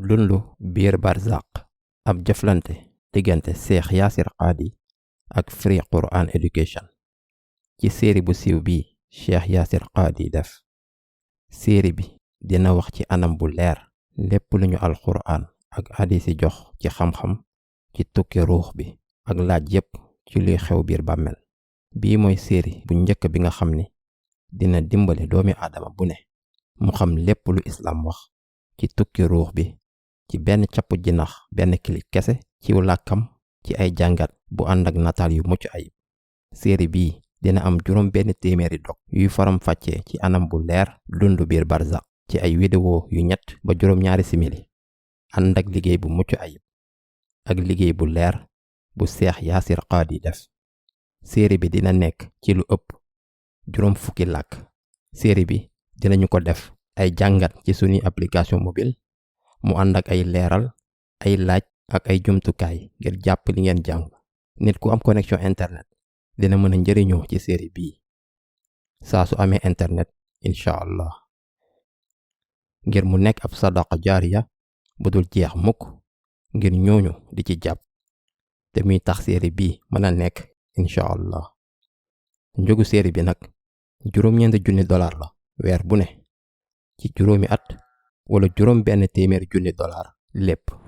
dundu biir barzaq ab jëflante diggante Cheikh Yassir Qadhi ak Free Quran Education. ci série bu siiw bi Cheikh Yassir Qadhi def. série bi dina wax ci anam bu leer lépp lu ñu alquran ak hadis yi jox ci xam-xam ci tukki ruux bi ak laaj yépp ci luy xew biir bàmmel. bii mooy série bu njëkk bi nga xam ni dina dimbali doomi aadama bu ne mu xam lépp lu islam wax ci tukki ruux bi ci benn cappu jinax benn kilik kese ciw làkkam ci ay jàngat bu ànd ak nataal yu mucc ayib. série bii dina am juróom benn téeméeri dog yuy faram fàccee ci anam bu leer dundu biir barzaq ci ay vidéo yu 3 ba juróom ñaari simili ànd ak liggéey bu mucc ayib ak liggéey bu leer bu Cheikh Yassir Qadhi def. série bi dina nekk ci lu ëpp juróom fukki làkk. série bi dinañu ko def ay jàngat ci suñuy application mobile mu ànd ak ay leeral ay laaj ak ay jumtukaay ngir jàpp li ngeen jàng. nit ku am connexion internet dina mën a njëriñoo ci série bii saa su amee internet incha allah, ngir mu nekk ab sadaqa jaariya bu dul jeex mukk ngir ñooñu di ci jàpp te muy tax série bii mën a nekk incha allah. njëgu série bi nag $9,000 la weer bu ne ci juróomi at wala $1,000,000 lépp.